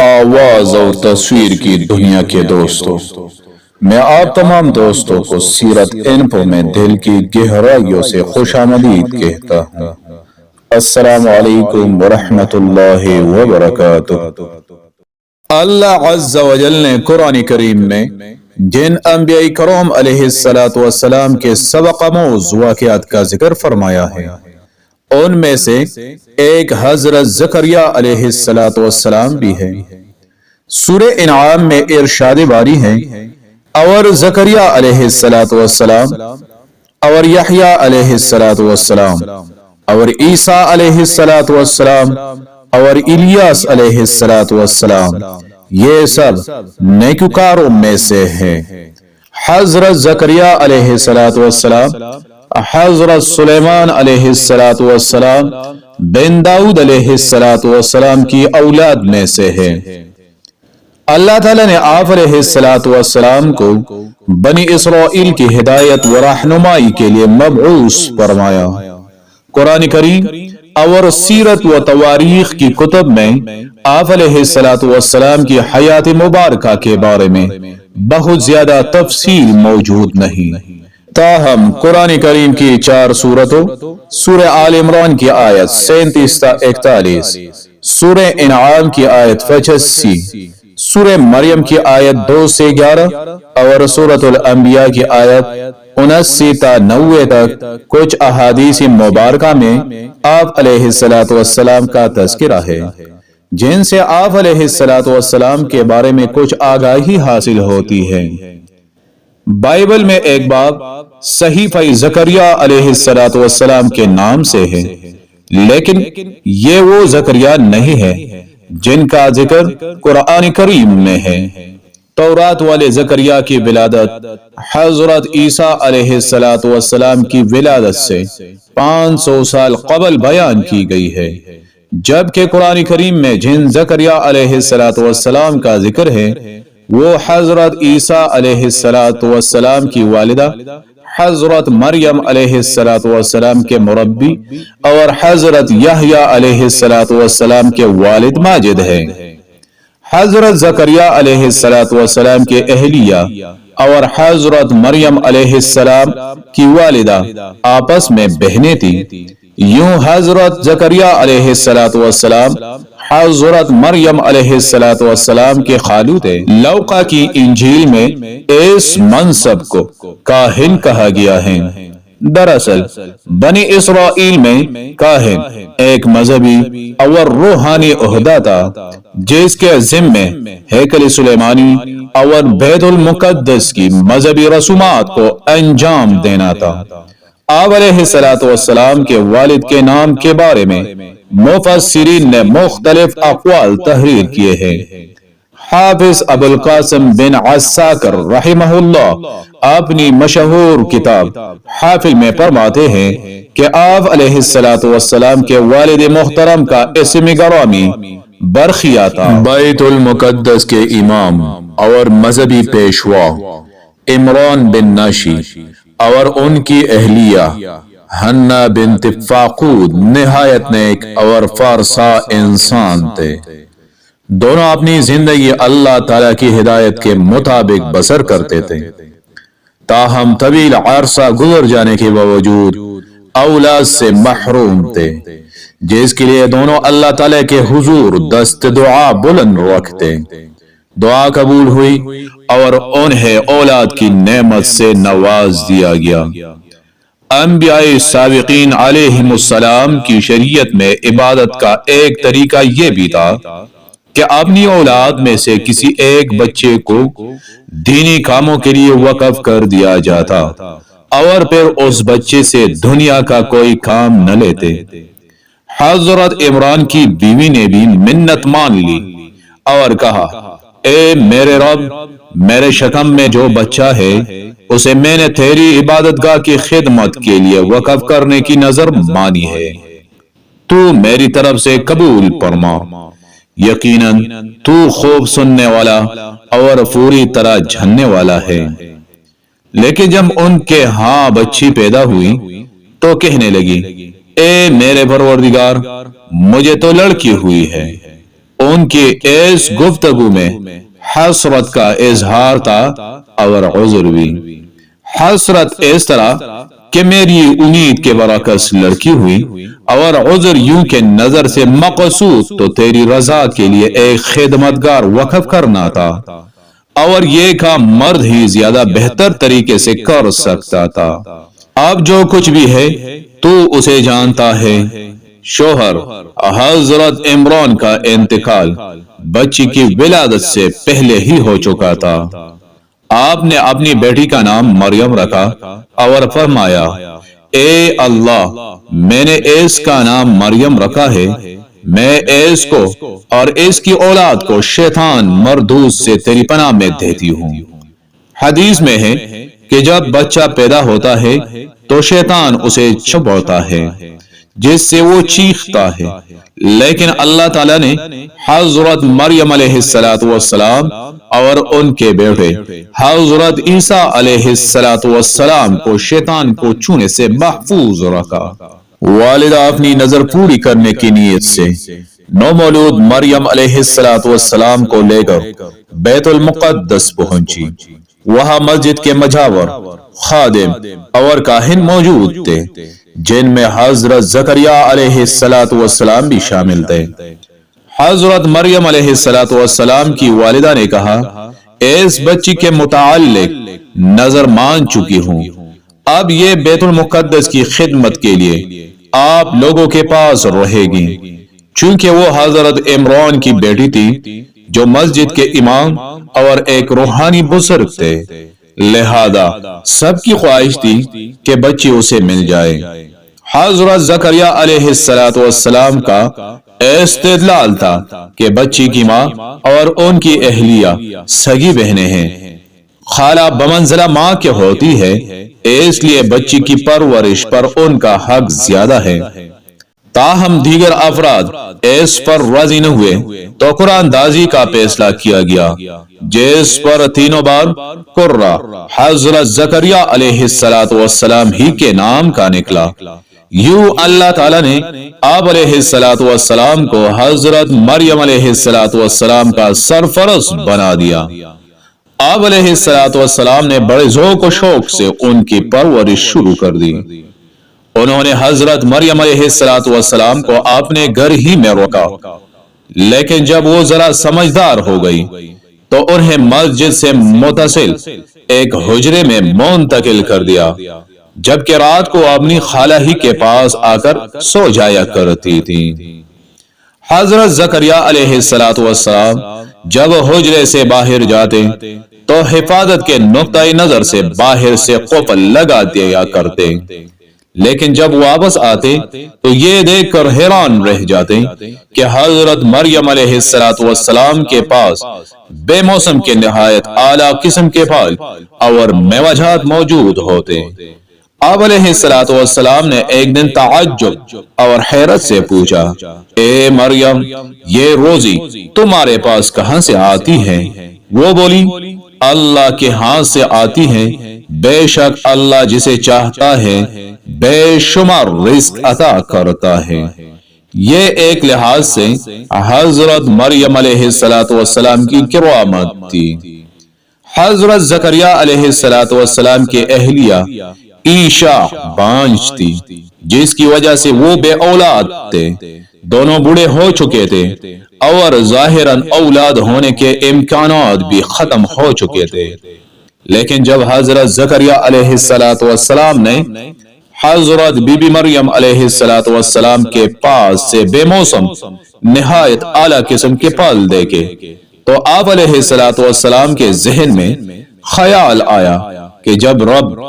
آواز اور تصویر کی دنیا کے دوستوں، میں آپ تمام دوستوں کو سیرت انفو میں دل کی گہرائیوں سے خوش آمدید کہتا ہوں۔ السلام علیکم ورحمۃ اللہ وبرکاتہ۔ اللہ عز و جل نے قرآن کریم میں جن انبیاء کرام علیہ السلام کے سبق آموز واقعات کا ذکر فرمایا ہے، ان میں سے ایک حضرت زکریا علیہ السلام بھی ہے۔ سورہ انعام میں ارشاد باری ہے، اور زکریا علیہ السلام اور یحییٰ علیہ السلام اور عیسیٰ علیہ السلام اور الیاس علیہ السلام یہ سب نیکوکاروں میں سے ہیں۔ حضرت زکریا علیہ السلام حضرت سلیمان علیہ السلام بن داؤد علیہ السلام کی اولاد میں سے ہے۔ اللہ تعالیٰ نے آپ علیہ السلام کو بنی اسرائیل کی ہدایت و رہنمائی کے لیے مبعوث فرمایا۔ قرآن کریم اور سیرت و تواریخ کی کتب میں آپ علیہ السلام کی حیات مبارکہ کے بارے میں بہت زیادہ تفصیل موجود نہیں، تاہم قرآن کریم کی 4 سورتوں، سورہ آل عمران کی آیت 37 تا 41، سورہ انعام کی آیت 85، سورہ مریم کی آیت 2 سے 11 اور سورۃ الانبیاء کی آیت 79 تا 90 تک کچھ احادیث مبارکہ میں آپ علیہ السلام کا تذکرہ ہے، جن سے آپ علیہ السلام کے بارے میں کچھ آگاہی حاصل ہوتی ہے۔ بائبل میں ایک باب صحیفہ زکریا علیہ السلام کے نام سے ہے، لیکن یہ وہ زکریا نہیں ہے جن کا ذکر قرآن کریم میں ہے۔ تورات والے زکریا کی ولادت حضرت عیسیٰ علیہ السلام کی ولادت سے 500 سال قبل بیان کی گئی ہے، جبکہ قرآن کریم میں جن زکریا علیہ السلام کا ذکر ہے وہ حضرت عیسیٰ علیہ السلام کی والدہ حضرت مریم علیہ السلام کے مربی اور حضرت یحییٰ علیہ السلام کے والد ماجد ہے۔ حضرت زکریا علیہ السلام کے اہلیہ اور حضرت مریم علیہ السلام کی والدہ آپس میں بہنیں تھیں۔ یوں حضرت زکریا علیہ السلام حضرت مریم علیہ السلام کے خالو تھے۔ لوقا کی انجیل میں اس منصب کو کاہن کہا گیا ہے۔ دراصل بنی اسرائیل میں کاہن ایک مذہبی اور روحانی عہدہ تھا، جس کے ذمے ہیکل سلیمانی اور بیت المقدس کی مذہبی رسومات کو انجام دینا تھا۔ آپ علیہ السلام کے والد کے نام کے بارے میں مفسرین نے مختلف اقوال تحریر کیے ہیں۔ حافظ ابو القاسم بن عساکر رحمہ اللہ اپنی مشہور کتاب حافظ میں فرماتے ہیں کہ آپ علیہ السلام کے والد محترم کا اسم گرامی برخیا تھا۔ بیت المقدس کے امام اور مذہبی پیشوا عمران بن ناشی اور ان کی اہلیہ حنا بنت فاقود نہایت نیک اور فارسا انسان تھے۔ دونوں اپنی زندگی اللہ تعالیٰ کی ہدایت کے مطابق بسر کرتے تھے، تاہم طویل عرصہ گزر جانے کے باوجود اولاد سے محروم تھے، جس کے لیے دونوں اللہ تعالیٰ کے حضور دست دعا بلند رکھتے۔ دعا قبول ہوئی اور انہیں اولاد کی نعمت سے نواز دیا گیا۔ انبیاء سابقین علیہم السلام کی شریعت میں عبادت کا ایک طریقہ یہ بھی تھا کہ اپنی اولاد میں سے کسی ایک بچے کو دینی کاموں کے لیے وقف کر دیا جاتا اور پھر اس بچے سے دنیا کا کوئی کام نہ لیتے۔ حضرت عمران کی بیوی نے بھی منت مان لی اور کہا، اے میرے رب، میرے شکم میں جو بچہ ہے اسے میں نے تیری عبادت گاہ کی خدمت کے لیے وقف کرنے کی نظر مانی ہے، تو میری طرف سے قبول فرما۔ یقیناً تو خوب سننے والا اور پوری طرح جاننے والا ہے۔ لیکن جب ان کے ہاں بچی پیدا ہوئی تو کہنے لگی، اے میرے پروردگار، مجھے تو لڑکی ہوئی ہے۔ ان کی اس گفتگو میں حسرت کا اظہار تھا اور عذر بھی۔ حسرت اس طرح کہ میری امید کے برعکس لڑکی ہوئی، اور عذر یوں کہ نظر سے مقصود تو تیری رضا کے لیے ایک خدمتگار وقف کرنا تھا، اور یہ کام مرد ہی زیادہ بہتر طریقے سے کر سکتا تھا۔ اب جو کچھ بھی ہے تو اسے جانتا ہے۔ شوہر حضرت عمران کا انتقال بچی کی ولادت سے پہلے ہی ہو چکا تھا۔ آپ نے اپنی بیٹی کا نام مریم رکھا اور فرمایا، اے اللہ، میں نے اس کا نام مریم رکھا ہے، میں اس کو اور اس کی اولاد کو شیطان مردود سے تیری پناہ میں دیتی ہوں۔ حدیث میں ہے کہ جب بچہ پیدا ہوتا ہے تو شیطان اسے چھپاتا ہے، جس سے وہ چیختا ہے، لیکن اللہ تعالیٰ نے حضرت مریم علیہ السلام اور ان کے بیٹے حضرت عیسیٰ علیہ السلام کو شیطان کو چھونے سے محفوظ رکھا۔ والدہ اپنی نظر پوری کرنے کی نیت سے نومولود مریم علیہ السلام کو لے کر بیت المقدس پہنچی۔ وہاں مسجد کے مجاور خادم اور کاہن موجود تھے، جن میں حضرت زکریا علیہ السلام بھی شامل تھے۔ حضرت مریم علیہ السلام کی والدہ نے کہا، اس بچی کے متعلق نظر مان چکی ہوں، اب یہ بیت المقدس کی خدمت کے لیے آپ لوگوں کے پاس رہے گی۔ چونکہ وہ حضرت عمران کی بیٹی تھی جو مسجد کے امام اور ایک روحانی بزرگ تھے، لہذا سب کی خواہش تھی کہ بچی اسے مل جائے۔ حضرت زکریا علیہ السلام کا استدلال تھا کہ بچی کی ماں اور ان کی اہلیہ سگی بہنیں ہیں، خالہ بمنزلہ ماں کے ہوتی ہے، اس لیے بچی کی پرورش پر ان کا حق زیادہ ہے۔ تاہم دیگر افراد اس پر راضی نہ ہوئے تو قرآن دازی کا فیصلہ کیا گیا، جس پر تینوں بار قرہ حضرت زکریا علیہ السلام ہی کے نام کا نکلا۔ یوں اللہ تعالیٰ نے آپ علیہ السلام کو حضرت مریم علیہ السلام کا سرپرست بنا دیا۔ آپ علیہ السلام نے بڑے ذوق و شوق سے ان کی پرورش شروع کر دی۔ انہوں نے حضرت مریم علیہ السلام کو اپنے گھر ہی میں رکھا، لیکن جب وہ ذرا سمجھدار ہو گئی تو انہیں مسجد سے متصل ایک حجرے میں منتقل کر دیا، جبکہ رات کو اپنی خالہ ہی کے پاس آ کر سو جایا کرتی تھی۔ حضرت زکریا علیہ السلام جب حجرے سے باہر جاتے تو حفاظت کے نقطہ نظر سے باہر سے قفل لگا دیا کرتے، لیکن جب واپس آتے تو یہ دیکھ کر حیران رہ جاتے کہ حضرت مریم علیہ السلام کے پاس بے موسم کے نہایت اعلیٰ قسم کے پھل اور میوہ جات موجود ہوتے۔ آپ علیہ السلام نے ایک دن تعجب اور حیرت سے پوچھا، اے مریم، یہ روزی تمہارے پاس کہاں سے آتی ہے؟ وہ بولی، اللہ کے ہاتھ سے آتی ہے، بے شک اللہ جسے چاہتا ہے بے شمار رزق عطا کرتا ہے۔ یہ ایک لحاظ سے حضرت مریم علیہ السلام کی کرامت تھی۔ حضرت زکریا علیہ السلام کے اہلیہ عیشا بانج تھی، جس کی وجہ سے وہ بے اولاد تھے۔ دونوں بوڑھے ہو چکے تھے اور ظاہراً اولاد ہونے کے امکانات بھی ختم ہو چکے تھے، لیکن جب حضرت زکریا علیہ السلام نے حضرت بی بی مریم علیہ السلام کے پاس سے بے موسم نہایت اعلیٰ قسم کے پھل دیکھے تو آپ علیہ السلام کے ذہن میں خیال آیا کہ جب رب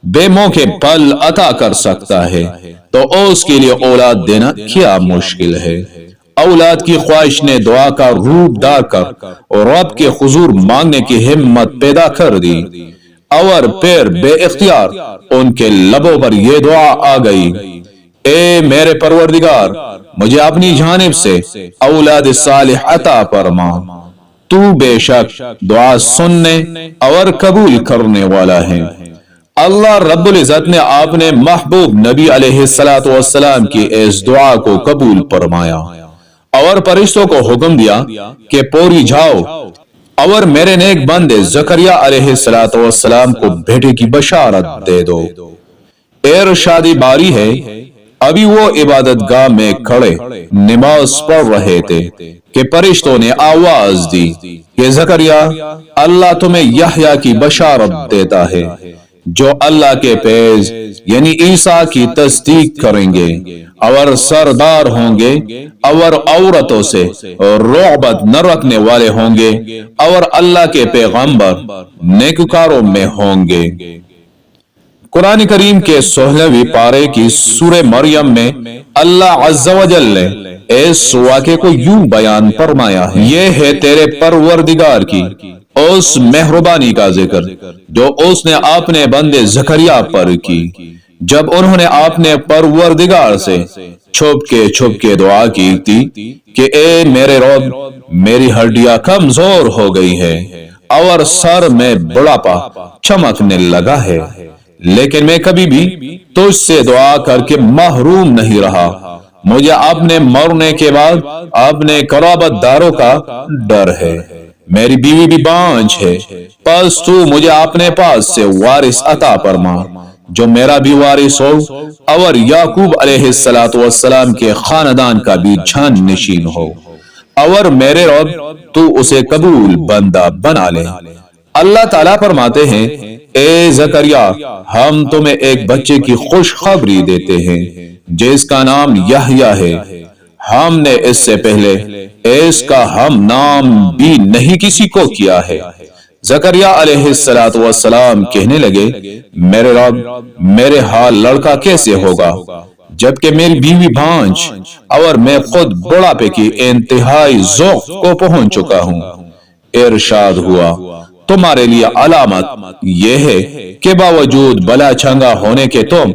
بے موقع پھل عطا کر سکتا ہے تو اس کے لیے اولاد دینا کیا مشکل ہے۔ اولاد کی خواہش نے دعا کا روپ دار کر رب کے حضور مانگنے کی ہمت پیدا کر دی، اور پھر بے اختیار ان کے لبوں پر یہ دعا آ گئی، اے میرے پروردگار، مجھے اپنی جانب سے اولاد صالح عطا فرما، تو بے شک دعا سننے اور قبول کرنے والا ہے۔ اللہ رب العزت نے اپنے محبوب نبی علیہ السلام کی اس دعا کو قبول فرمایا، اور فرشتوں کو حکم دیا کہ پوری جاؤ اور میرے نیک بندے زکریا علیہ السلام کو بیٹے کی بشارت دے دو۔ ارشادی باری ہے، ابھی وہ عبادت گاہ میں کھڑے نماز پڑھ رہے تھے کہ فرشتوں نے آواز دی کہ زکریا، اللہ تمہیں یحییٰ کی بشارت دیتا ہے جو اللہ کے فیض یعنی عیسیٰ کی تصدیق کریں گے اور سردار ہوں گے اور عورتوں سے رعبت نہ رکھنے والے ہوں گے اور اللہ کے پیغمبر نیکوکاروں میں ہوں گے۔ قرآن کریم کے 16ویں پارے کی سورہ مریم میں اللہ عز و جل نے اس واقعے کو یوں بیان فرمایا ہے، یہ ہے تیرے پروردگار کی اس مہربانی کا ذکر جو اس نے اپنے بندے زکریا پر کی جب انہوں نے اپنے پروردگار سے چھپ کے دعا کی تھی کہ اے میرے رب، میری ہڈیاں کمزور ہو گئی ہے اور سر میں بڑھاپا چمکنے لگا ہے، لیکن میں کبھی بھی تجھ سے دعا کر کے محروم نہیں رہا، مجھے اپنے مرنے کے بعد اپنے قرابت داروں کا ڈر ہے، میری بیوی بھی بانجھ ہے، پس تو مجھے اپنے پاس سے وارث عطا فرما جو میرا بھی وارث ہو اور یعقوب علیہ السلام کے خاندان کا بھی جان نشین ہو، اور میرے رب تو اسے قبول بندہ بنا لے۔ اللہ تعالیٰ فرماتے ہیں، اے زکریا، ہم تمہیں ایک بچے کی خوشخبری دیتے ہیں جس کا نام یحییٰ ہے، ہم نے اس سے پہلے اس کا ہم نام بھی نہیں کسی کو کیا ہے۔ زکریا علیہ السلام کہنے لگے، میرے رب، میرے حال لڑکا کیسے ہوگا جبکہ میری بیوی بانجھ اور میں خود بڑھاپے کی انتہائی ذوق کو پہنچ چکا ہوں۔ ارشاد ہوا، تمہارے لیے علامت یہ ہے کہ باوجود بلا چنگا ہونے کے تم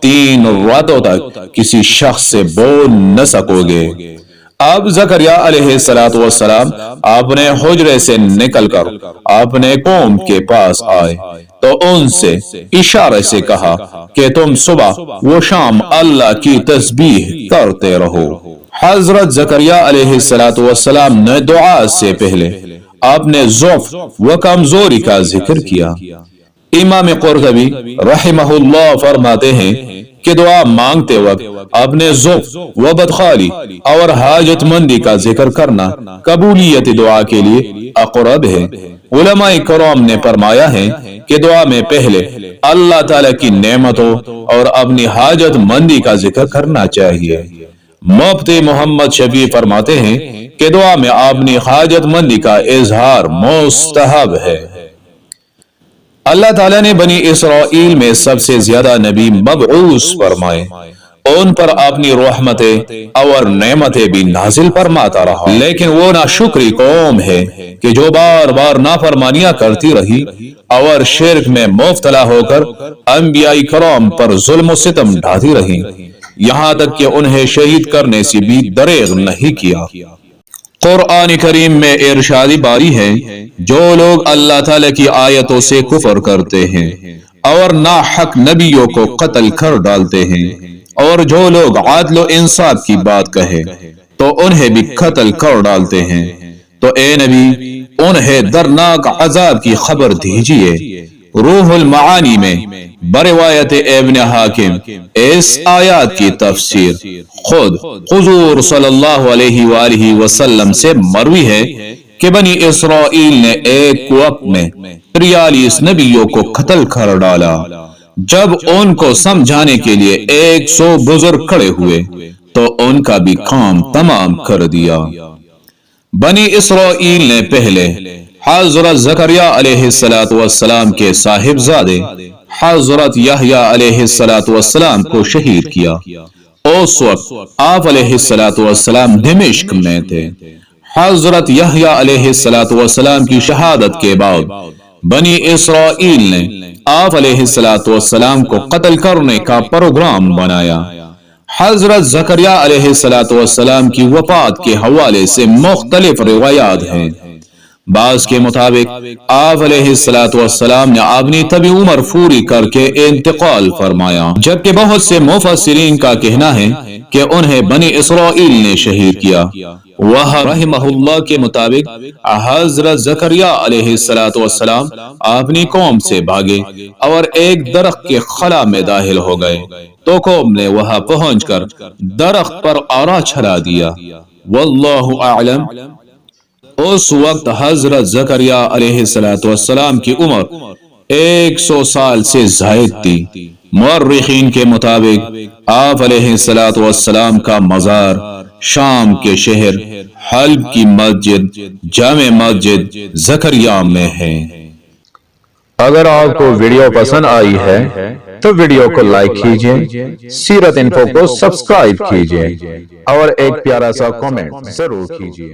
3 راتوں تک کسی شخص سے بول نہ سکو گے۔ اب زکریا علیہ السلام اپنے حجرے سے نکل کر اپنے قوم کے پاس آئے تو ان سے اشارے سے کہا کہ تم صبح و شام اللہ کی تسبیح کرتے رہو۔ حضرت زکریا علیہ السلام نے دعا سے پہلے اپنے ضعف و کمزوری کا ذکر کیا۔ امام قرطبی رحمہ اللہ فرماتے ہیں کہ دعا مانگتے وقت اپنے ضعف و بدخوالی اور حاجت مندی کا ذکر کرنا قبولیت دعا کے لیے اقرب ہے۔ علماء کرام نے فرمایا ہے کہ دعا میں پہلے اللہ تعالیٰ کی نعمتوں اور اپنی حاجت مندی کا ذکر کرنا چاہیے۔ مفتی محمد شفیع فرماتے ہیں کہ دعا میں اپنی حاجت مندی کا اظہار مستحب ہے۔ اللہ تعالیٰ نے بنی اسرائیل میں سب سے زیادہ نبی مبعوث فرمائے، ان پر اپنی رحمتیں اور نعمتیں بھی نازل فرماتا رہا، لیکن وہ ناشکری قوم ہے کہ جو بار بار نافرمانیاں کرتی رہی اور شرک میں مبتلا ہو کر انبیاء کرام پر ظلم و ستم ڈھاتی رہی، یہاں تک کہ انہیں شہید کرنے سے بھی دریغ نہیں کیا۔ قرآن کریم میں ارشادی باری ہے، جو لوگ اللہ تعالیٰ کی آیتوں سے کفر کرتے ہیں اور ناحق نبیوں کو قتل کر ڈالتے ہیں، اور جو لوگ عدل و انصاف کی بات کہے تو انہیں بھی قتل کر ڈالتے ہیں، تو اے نبی انہیں درناک عذاب کی خبر دیجئے۔ روح المعانی میں بروایت ابن حاکم اس آیات کی تفسیر خود حضور صلی اللہ علیہ وآلہ وسلم سے مروی ہے کہ بنی اسرائیل نے ایک وقت میں 43 نبیوں کو قتل کر ڈالا۔ جب ان کو سمجھانے کے لیے 100 بزرگ کھڑے ہوئے تو ان کا بھی کام تمام کر دیا۔ بنی اسرائیل نے پہلے حضرت زکریا علیہ السلام کے صاحبزادے حضرت یحییٰ علیہ السلام کو شہید کیا۔ اس وقت آپ علیہ السلام دمشق میں تھے۔ حضرت یحییٰ علیہ السلام کی شہادت کے بعد بنی اسرائیل نے آپ علیہ السلام کو قتل کرنے کا پروگرام بنایا۔ حضرت زکریا علیہ السلام کی وفات کے حوالے سے مختلف روایات ہیں۔ بعض کے مطابق آپ علیہ السلام نے اپنی طبی عمر پوری کر کے انتقال فرمایا، جبکہ بہت سے مفسرین کا کہنا ہے کہ انہیں بنی اسرائیل نے شہید کیا۔ وہب رحمہ اللہ کے مطابق حضرت زکریا علیہ السلام اپنی قوم سے بھاگے اور ایک درخت کے خلا میں داخل ہو گئے تو قوم نے وہاں پہنچ کر درخت پر آرا چھڑا دیا۔ واللہ اعلم۔ اس وقت حضرت زکریا علیہ السلام کی عمر 100 سال سے زائد تھی۔ مورخین کے مطابق آپ علیہ السلام کا مزار شام کے شہر حلب کی مسجد جامع مسجد زکریا میں ہے۔ اگر آپ کو ویڈیو پسند آئی ہے تو ویڈیو کو لائک کیجئے، سیرت انفو کو سبسکرائب کیجئے اور ایک پیارا سا کامنٹ ضرور کیجئے۔